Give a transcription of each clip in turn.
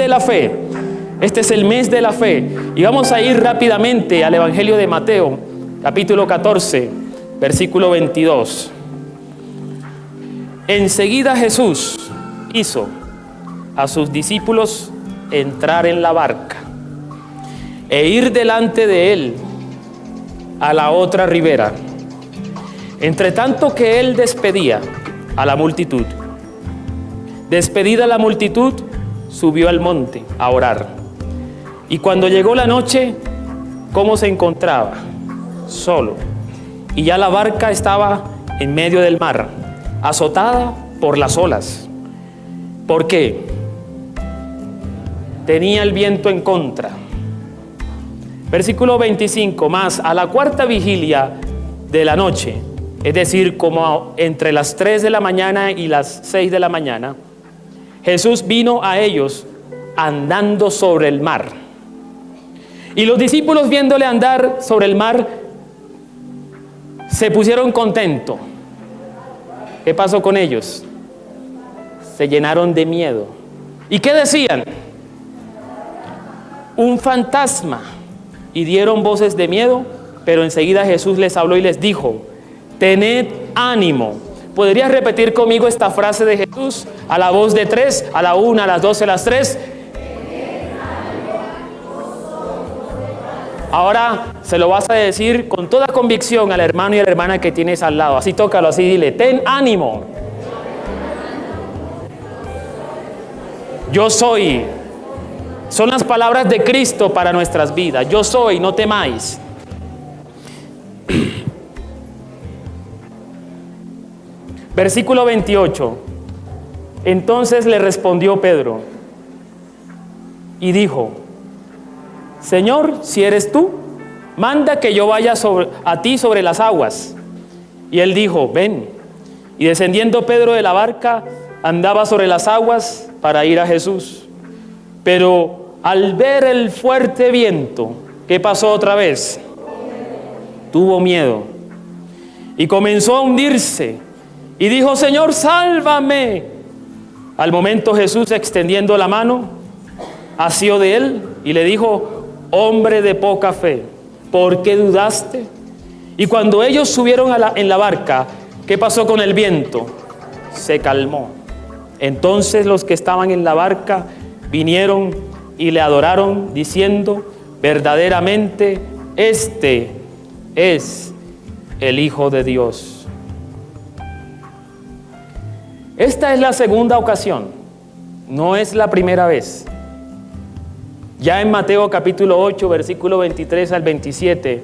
de la fe. Este es el mes de la fe. Y vamos a ir rápidamente al Evangelio de Mateo, capítulo 14, versículo 22. Enseguida Jesús hizo a sus discípulos entrar en la barca e ir delante de él a la otra ribera, entre tanto que él despedía a la multitud. Despedida la multitud, subió al monte a orar. Y cuando llegó la noche, ¿cómo se encontraba? Solo. Y ya la barca estaba en medio del mar, azotada por las olas. ¿Por qué? Tenía el viento en contra. Versículo 25, más a la cuarta vigilia de la noche, es decir, como entre las 3 de la mañana y las 6 de la mañana, Jesús vino a ellos andando sobre el mar. Y los discípulos, viéndole andar sobre el mar, se pusieron contentos. ¿Qué pasó con ellos? Se llenaron de miedo. ¿Y qué decían? Un fantasma. Y dieron voces de miedo, pero enseguida Jesús les habló y les dijo: tened ánimo. ¿Podrías repetir conmigo esta frase de Jesús? A la voz de 3, a la 1, a las 2, a las 3. Ahora se lo vas a decir con toda convicción al hermano y a la hermana que tienes al lado. Así tócalo, así dile: ten ánimo. Yo soy. Son las palabras de Cristo para nuestras vidas. Yo soy, no temáis. Versículo 28. Entonces le respondió Pedro y dijo: Señor, si eres tú, manda que yo vaya a ti sobre las aguas. Y él dijo: ven. Y descendiendo Pedro de la barca, andaba sobre las aguas para ir a Jesús. Pero al ver el fuerte viento, ¿qué pasó otra vez? Tuvo miedo y comenzó a hundirse y dijo: Señor, sálvame. Al momento Jesús, extendiendo la mano, asió de él y le dijo: hombre de poca fe, ¿por qué dudaste? Y cuando ellos subieron en la barca, ¿qué pasó con el viento? Se calmó. Entonces los que estaban en la barca vinieron y le adoraron, diciendo: verdaderamente este es el Hijo de Dios. Esta es la segunda ocasión, no es la primera vez. Ya en Mateo capítulo 8, versículo 23 al 27,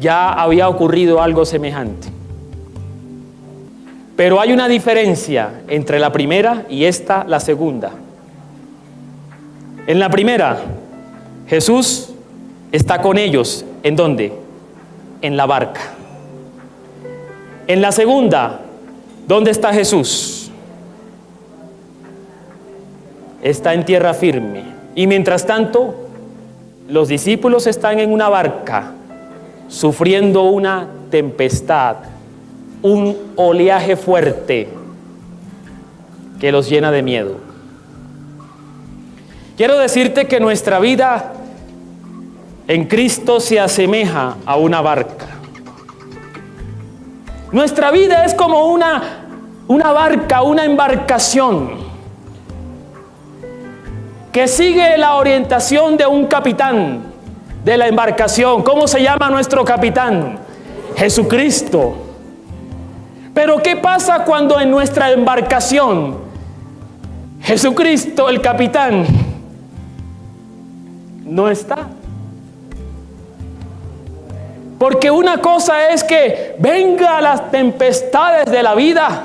ya había ocurrido algo semejante. Pero hay una diferencia entre la primera y esta, la segunda. En la primera, Jesús está con ellos. ¿En dónde? En la barca. En la segunda, ¿dónde está Jesús? Está en tierra firme. Y mientras tanto, los discípulos están en una barca, sufriendo una tempestad, un oleaje fuerte que los llena de miedo. Quiero decirte que nuestra vida en Cristo se asemeja a una barca. Nuestra vida es como una barca, una embarcación que sigue la orientación de un capitán de la embarcación. ¿Cómo se llama nuestro capitán? Jesucristo. Pero ¿qué pasa cuando en nuestra embarcación Jesucristo, el capitán, no está? Porque una cosa es que vengan las tempestades de la vida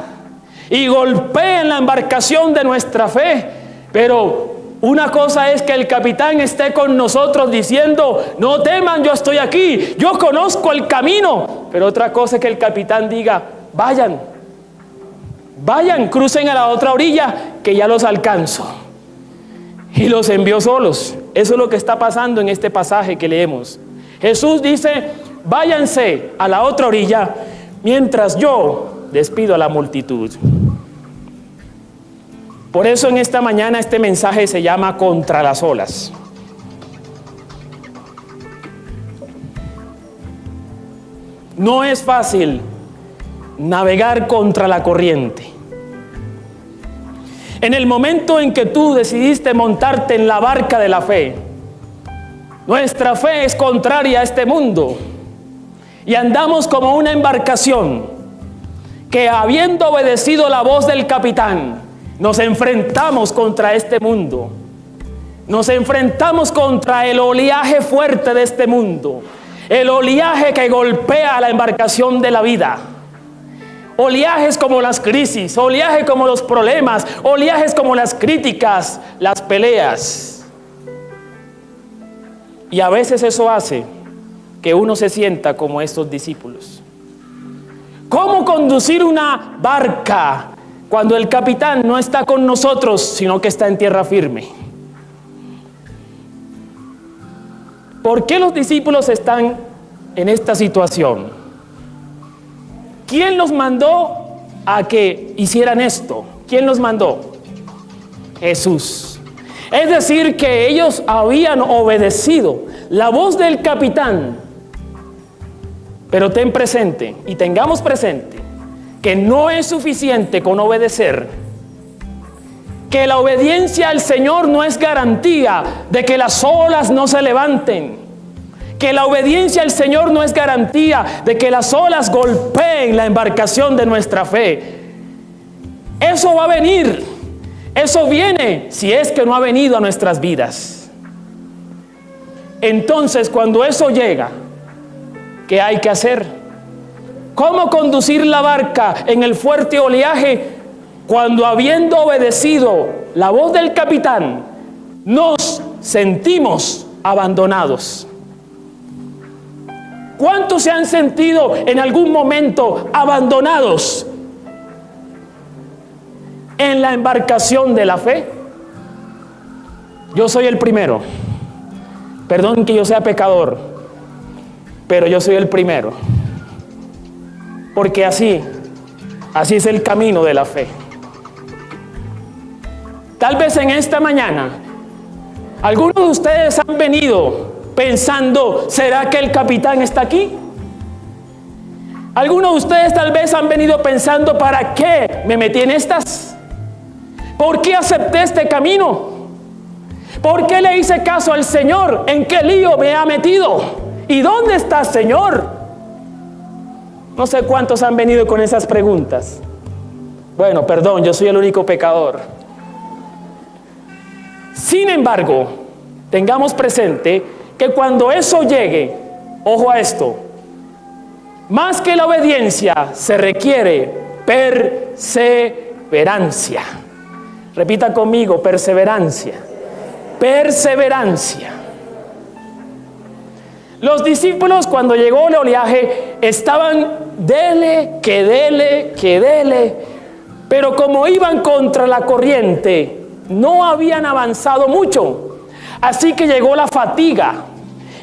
y golpeen la embarcación de nuestra fe, pero una cosa es que el capitán esté con nosotros diciendo: no teman, yo estoy aquí, yo conozco el camino. Pero otra cosa es que el capitán diga: vayan, crucen a la otra orilla, que ya los alcanzo. Y los envió solos. Eso es lo que está pasando en este pasaje que leemos. Jesús dice: váyanse a la otra orilla, mientras yo despido a la multitud. Por eso en esta mañana este mensaje se llama Contra las olas. No es fácil navegar contra la corriente. En el momento en que tú decidiste montarte en la barca de la fe, nuestra fe es contraria a este mundo y andamos como una embarcación que, habiendo obedecido la voz del capitán, nos enfrentamos contra este mundo. Nos enfrentamos contra el oleaje fuerte de este mundo, el oleaje que golpea a la embarcación de la vida. Oleajes como las crisis, oleajes como los problemas, oleajes como las críticas, las peleas. Y a veces eso hace que uno se sienta como estos discípulos. ¿Cómo conducir una barca cuando el capitán no está con nosotros, sino que está en tierra firme? ¿Por qué los discípulos están en esta situación? ¿Quién los mandó a que hicieran esto? ¿Quién los mandó? Jesús. Es decir, que ellos habían obedecido la voz del capitán. Pero ten presente, y tengamos presente, que no es suficiente con obedecer. Que la obediencia al Señor no es garantía de que las olas no se levanten. Que la obediencia al Señor no es garantía de que las olas golpeen la embarcación de nuestra fe. Eso va a venir. Eso viene si es que no ha venido a nuestras vidas. Entonces, cuando eso llega, ¿qué hay que hacer? ¿Cómo conducir la barca en el fuerte oleaje cuando, habiendo obedecido la voz del capitán, nos sentimos abandonados? ¿Cuántos se han sentido en algún momento abandonados en la embarcación de la fe? Yo soy el primero. Perdón que yo sea pecador, pero yo soy el primero. Porque así es el camino de la fe. Tal vez en esta mañana algunos de ustedes han venido pensando, ¿será que el capitán está aquí? Algunos de ustedes tal vez han venido pensando, ¿para qué me metí en estas? ¿Por qué acepté este camino? ¿Por qué le hice caso al Señor? ¿En qué lío me ha metido? ¿Y dónde está, Señor? No sé cuántos han venido con esas preguntas. Bueno, perdón, yo soy el único pecador. Sin embargo, tengamos presente que cuando eso llegue, ojo a esto, más que la obediencia se requiere perseverancia. Repita conmigo, perseverancia. Perseverancia. Los discípulos, cuando llegó el oleaje, estaban dele, pero como iban contra la corriente, no habían avanzado mucho. Así que llegó la fatiga,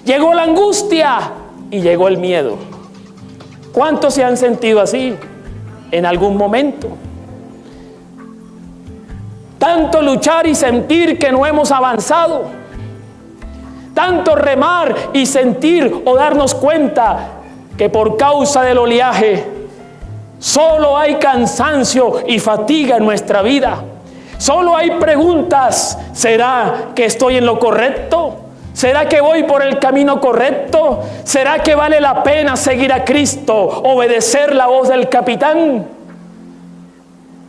llegó la angustia y llegó el miedo. ¿Cuántos se han sentido así en algún momento? Tanto luchar y sentir que no hemos avanzado. Tanto remar y sentir o darnos cuenta que por causa del oleaje solo hay cansancio y fatiga en nuestra vida. Solo hay preguntas. ¿Será que estoy en lo correcto? ¿Será que voy por el camino correcto? ¿Será que vale la pena seguir a Cristo, obedecer la voz del capitán?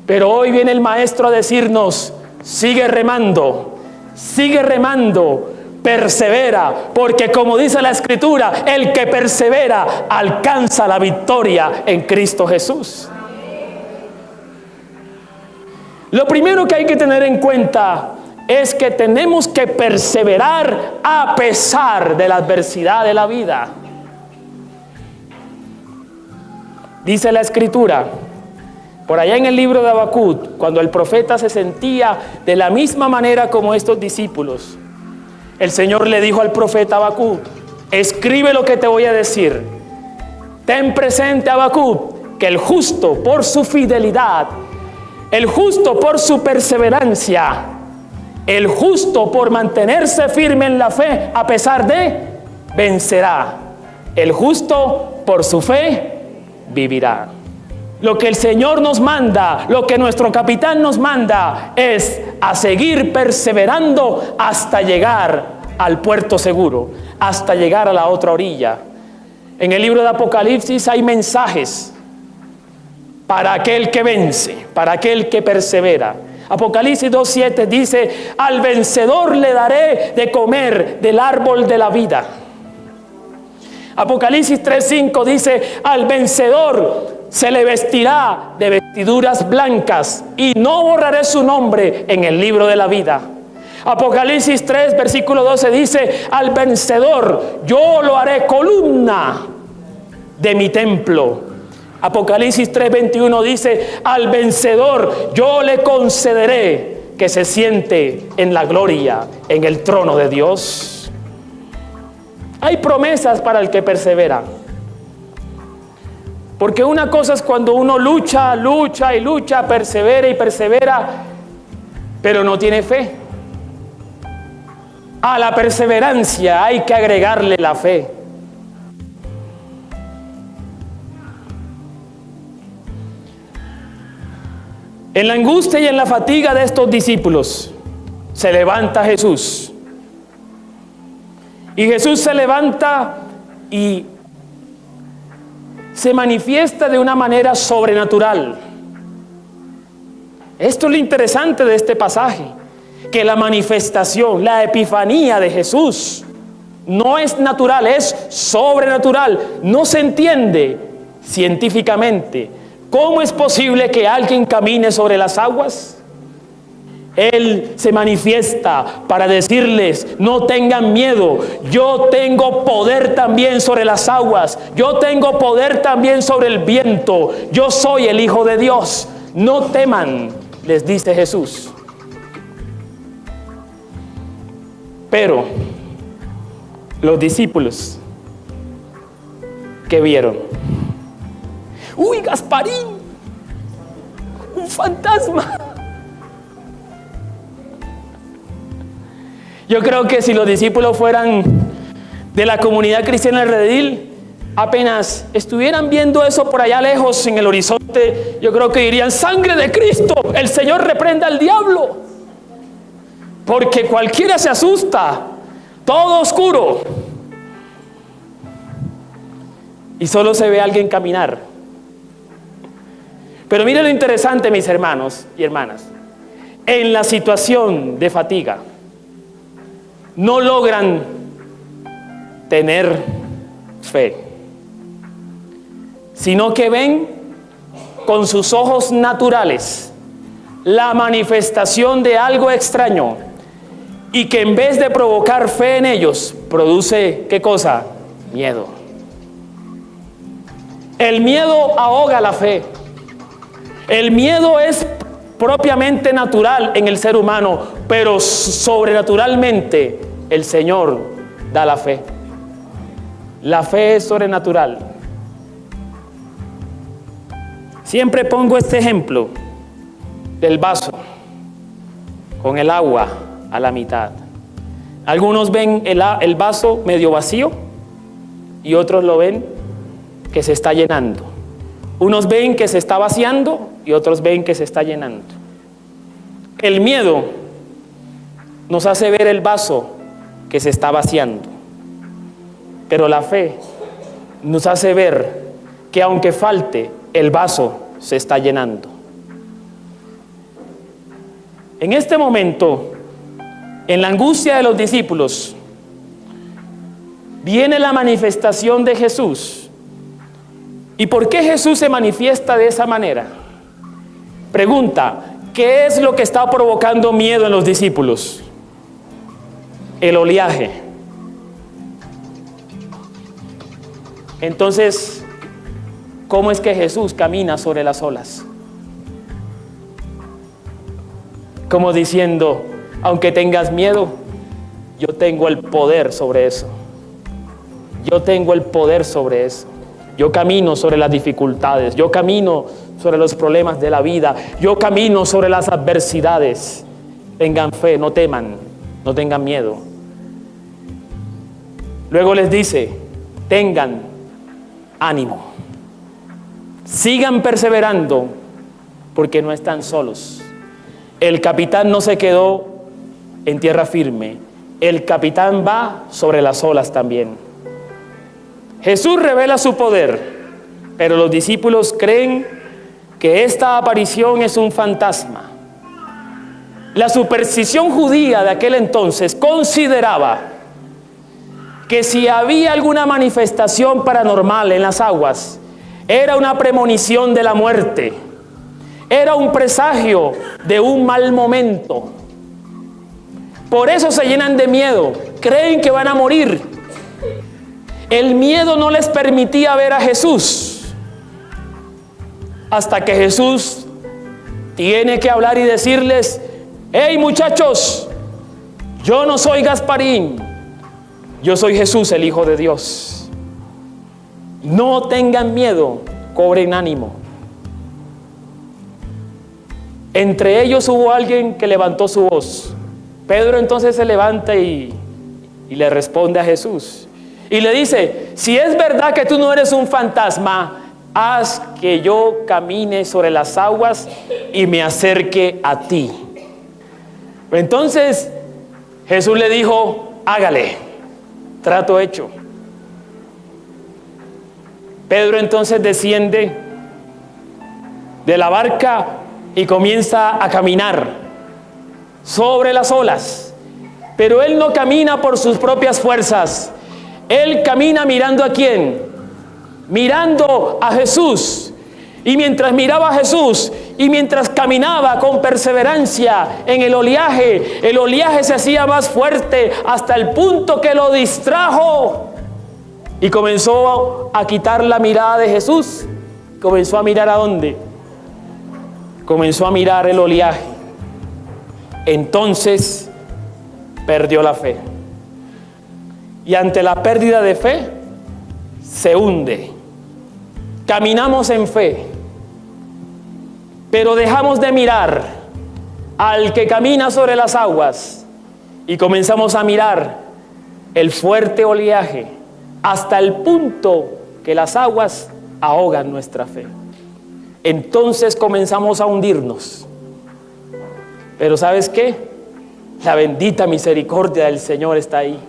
Pero hoy viene el maestro a decirnos, sigue remando, persevera, porque como dice la Escritura, el que persevera alcanza la victoria en Cristo Jesús. Lo primero que hay que tener en cuenta es que tenemos que perseverar a pesar de la adversidad de la vida. Dice la Escritura, por allá en el libro de Habacuc, cuando el profeta se sentía de la misma manera como estos discípulos, el Señor le dijo al profeta Habacuc, escribe lo que te voy a decir. Ten presente, Habacuc, que el justo por su fidelidad El justo por su perseverancia, el justo por mantenerse firme en la fe a pesar de, vencerá. El justo por su fe vivirá. Lo que el Señor nos manda, lo que nuestro capitán nos manda es a seguir perseverando hasta llegar al puerto seguro, hasta llegar a la otra orilla. En el libro de Apocalipsis hay mensajes para aquel que vence, para aquel que persevera. Apocalipsis 2:7 dice: al vencedor le daré de comer del árbol de la vida. Apocalipsis 3:5 dice: al vencedor se le vestirá de vestiduras blancas y no borraré su nombre en el libro de la vida. Apocalipsis 3 versículo 12 dice: al vencedor yo lo haré columna de mi templo. Apocalipsis 3:21 dice: al vencedor yo le concederé que se siente en la gloria, en el trono de Dios. Hay promesas para el que persevera. Porque una cosa es cuando uno lucha, persevera y persevera, pero no tiene fe. A la perseverancia hay que agregarle la fe. En la angustia y en la fatiga de estos discípulos se levanta Jesús. Y Jesús se levanta y se manifiesta de una manera sobrenatural. Esto es lo interesante de este pasaje, que la manifestación, la epifanía de Jesús no es natural, es sobrenatural. No se entiende científicamente. ¿Cómo es posible que alguien camine sobre las aguas? Él se manifiesta para decirles: no tengan miedo, yo tengo poder también sobre las aguas, yo tengo poder también sobre el viento, yo soy el Hijo de Dios, no teman, les dice Jesús. Pero los discípulos, ¿qué vieron? ¡Uy, Gasparín! ¡Un fantasma! Yo creo que si los discípulos fueran de la comunidad cristiana del Redil, apenas estuvieran viendo eso por allá lejos en el horizonte, yo creo que dirían: ¡sangre de Cristo! ¡El Señor reprenda al diablo! Porque cualquiera se asusta, todo oscuro, y solo se ve a alguien caminar. Pero mire lo interesante, mis hermanos y hermanas. En la situación de fatiga, no logran tener fe, sino que ven con sus ojos naturales la manifestación de algo extraño, y que en vez de provocar fe en ellos, produce, ¿qué cosa? Miedo. El miedo ahoga la fe. El miedo es propiamente natural en el ser humano, pero sobrenaturalmente el Señor da la fe. La fe es sobrenatural. Siempre pongo este ejemplo del vaso con el agua a la mitad. Algunos ven el vaso medio vacío y otros lo ven que se está llenando. Unos ven que se está vaciando y otros ven que se está llenando. El miedo nos hace ver el vaso que se está vaciando, pero la fe nos hace ver que aunque falte, el vaso se está llenando. En este momento, en la angustia de los discípulos, viene la manifestación de Jesús. ¿Y por qué Jesús se manifiesta de esa manera? Pregunta: ¿qué es lo que está provocando miedo en los discípulos? El oleaje. Entonces, ¿cómo es que Jesús camina sobre las olas? Como diciendo: aunque tengas miedo, yo tengo el poder sobre eso. Yo tengo el poder sobre eso. Yo camino sobre las dificultades, yo camino sobre los problemas de la vida, yo camino sobre las adversidades. Tengan fe, no teman, no tengan miedo. Luego les dice, tengan ánimo, sigan perseverando, porque no están solos. El capitán no se quedó en tierra firme, el capitán va sobre las olas también. Jesús revela su poder, pero los discípulos creen que esta aparición es un fantasma. La superstición judía de aquel entonces consideraba que si había alguna manifestación paranormal en las aguas, era una premonición de la muerte, era un presagio de un mal momento. Por eso se llenan de miedo, creen que van a morir. El miedo no les permitía ver a Jesús, hasta que Jesús tiene que hablar y decirles, hey muchachos, yo no soy Gasparín, yo soy Jesús, el Hijo de Dios. No tengan miedo, cobren ánimo. Entre ellos hubo alguien que levantó su voz. Pedro entonces se levanta y le responde a Jesús. Y le dice, si es verdad que tú no eres un fantasma, haz que yo camine sobre las aguas y me acerque a ti. Entonces Jesús le dijo, hágale, trato hecho. Pedro entonces desciende de la barca y comienza a caminar sobre las olas. Pero él no camina por sus propias fuerzas. Él camina mirando ¿a quién? Mirando a Jesús. Y mientras miraba a Jesús y mientras caminaba con perseverancia en el oleaje se hacía más fuerte hasta el punto que lo distrajo. Y comenzó a quitar la mirada de Jesús. Comenzó a mirar ¿a dónde? Comenzó a mirar el oleaje. Entonces perdió la fe. Y ante la pérdida de fe, se hunde. Caminamos en fe, pero dejamos de mirar al que camina sobre las aguas y comenzamos a mirar el fuerte oleaje hasta el punto que las aguas ahogan nuestra fe. Entonces comenzamos a hundirnos. Pero ¿sabes qué? La bendita misericordia del Señor está ahí.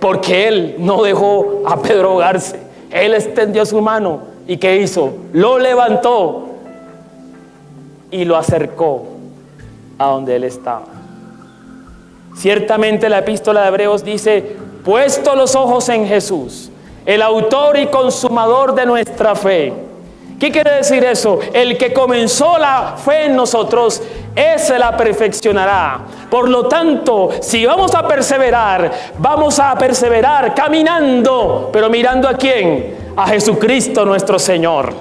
Porque Él no dejó a Pedro ahogarse. Él extendió su mano. ¿Y qué hizo? Lo levantó y lo acercó a donde él estaba. Ciertamente la epístola de Hebreos dice, puesto los ojos en Jesús, el autor y consumador de nuestra fe. ¿Qué quiere decir eso? El que comenzó la fe en nosotros, ese la perfeccionará. Por lo tanto, si vamos a perseverar caminando, pero mirando ¿a quién? A Jesucristo nuestro Señor.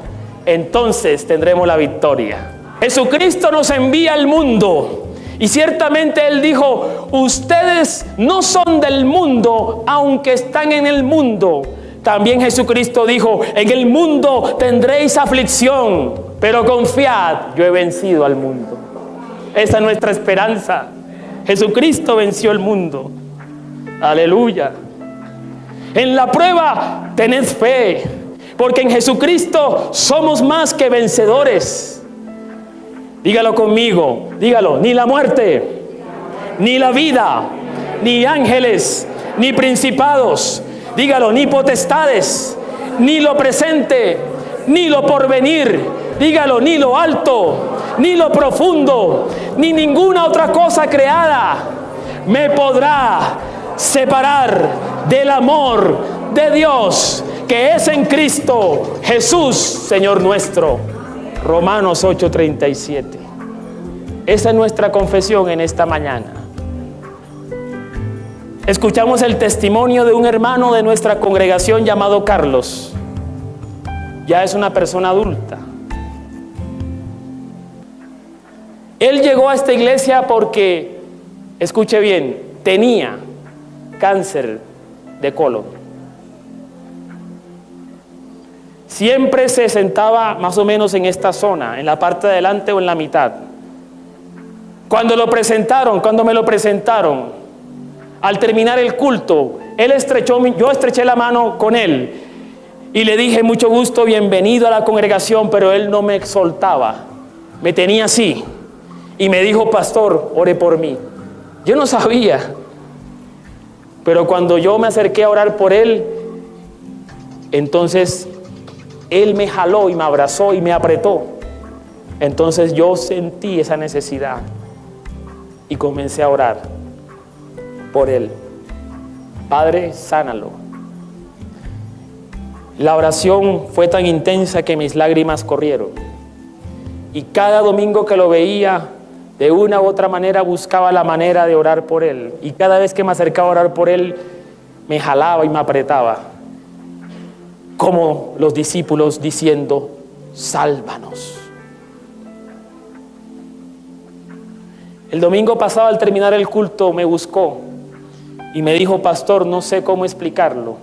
Entonces tendremos la victoria. Jesucristo nos envía al mundo. Y ciertamente Él dijo, ustedes no son del mundo, aunque están en el mundo. También Jesucristo dijo, en el mundo tendréis aflicción, pero confiad, yo he vencido al mundo. Esa es nuestra esperanza. Jesucristo venció el mundo. Aleluya. En la prueba tened fe, porque en Jesucristo somos más que vencedores. Dígalo conmigo, dígalo, ni la muerte, ni la vida, ni ángeles, ni principados, dígalo, ni potestades, ni lo presente, ni lo porvenir, dígalo, ni lo alto, ni lo profundo, ni ninguna otra cosa creada me podrá separar del amor de Dios que es en Cristo Jesús, Señor nuestro. Romanos 8:37. Esa es nuestra confesión en esta mañana. Escuchamos el testimonio de un hermano de nuestra congregación llamado Carlos. Ya es una persona adulta. Él llegó a esta iglesia porque, escuche bien, tenía cáncer de colon. siempre se sentaba más o menos en esta zona, en la parte de adelante o en la mitad. Cuando me lo presentaron, al terminar el culto, yo estreché la mano con él y le dije: mucho gusto, bienvenido a la congregación, pero él no me soltaba, me tenía así y me dijo: pastor, ore por mí. Yo no sabía, pero cuando yo me acerqué a orar por él, entonces él me jaló y me abrazó y me apretó. Entonces yo sentí esa necesidad y comencé a orar por él. Padre, sánalo. La oración fue tan intensa que mis lágrimas corrieron. Y cada domingo que lo veía, de una u otra manera buscaba la manera de orar por él. Y cada vez que me acercaba a orar por él, me jalaba y me apretaba, como los discípulos diciendo: sálvanos. El domingo pasado, al terminar el culto, me buscó y me dijo: pastor, no sé cómo explicarlo,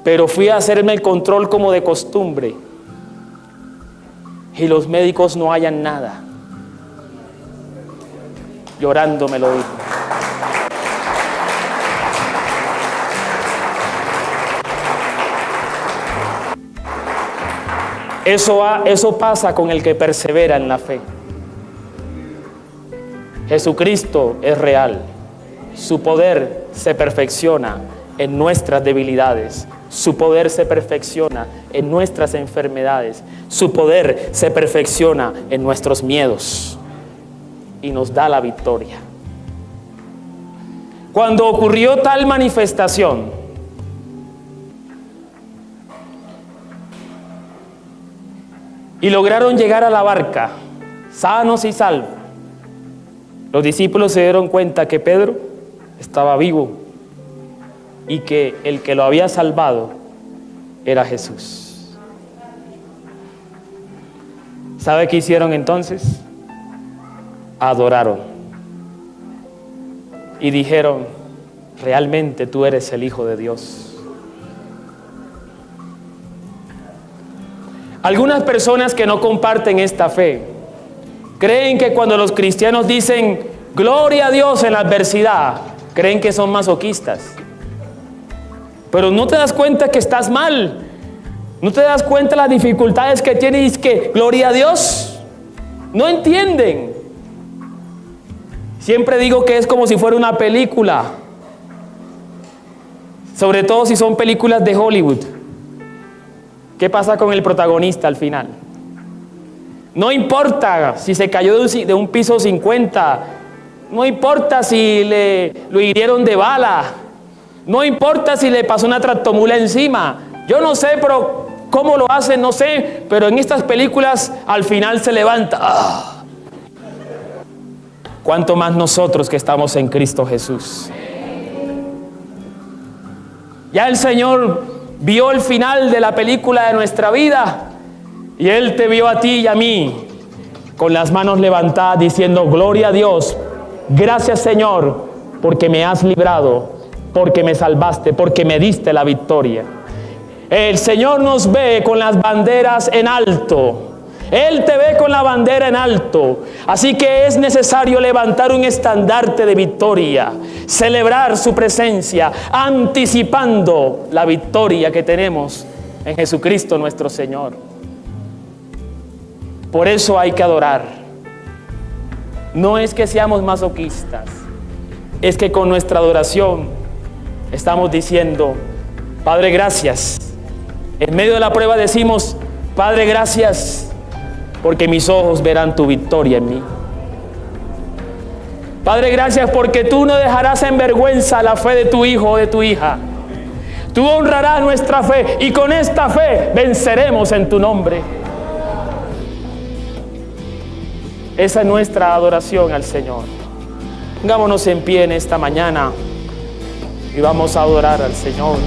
pero fui a hacerme el control como de costumbre y los médicos no hallan nada. Llorando me lo dijo. Eso pasa con el que persevera en la fe. Jesucristo es real. Su poder se perfecciona en nuestras debilidades. Su poder se perfecciona en nuestras enfermedades. Su poder se perfecciona en nuestros miedos y nos da la victoria. Cuando ocurrió tal manifestación, y lograron llegar a la barca, sanos y salvos, los discípulos se dieron cuenta que Pedro estaba vivo y que el que lo había salvado era Jesús. ¿Sabe qué hicieron entonces? Adoraron y dijeron: realmente tú eres el Hijo de Dios. Algunas personas que no comparten esta fe creen que cuando los cristianos dicen gloria a Dios en la adversidad, creen que son masoquistas. Pero no te das cuenta que estás mal. No te das cuenta de las dificultades que tienes y es que gloria a Dios. No entienden. Siempre digo que es como si fuera una película, sobre todo si son películas de Hollywood. ¿Qué pasa con el protagonista al final? No importa si se cayó de un piso 50, no importa si lo hirieron de bala, no importa si le pasó una tractomula encima. Yo no sé, pero cómo lo hacen, no sé, pero en estas películas al final se levanta. ¡Ah! ¿Cuánto más nosotros que estamos en Cristo Jesús? Ya el Señor vio el final de la película de nuestra vida y Él te vio a ti y a mí con las manos levantadas diciendo: gloria a Dios, gracias Señor, porque me has librado, porque me salvaste, porque me diste la victoria. El Señor nos ve con las banderas en alto. Él te ve con la bandera en alto. Así que es necesario levantar un estandarte de victoria, celebrar su presencia, anticipando la victoria que tenemos en Jesucristo nuestro Señor. Por eso hay que adorar. No es que seamos masoquistas, es que con nuestra adoración estamos diciendo: Padre, gracias. En medio de la prueba decimos: Padre, gracias, porque mis ojos verán tu victoria en mí. Padre, gracias porque tú no dejarás en vergüenza la fe de tu hijo o de tu hija. Tú honrarás nuestra fe y con esta fe venceremos en tu nombre. Esa es nuestra adoración al Señor. Pongámonos en pie en esta mañana y vamos a adorar al Señor.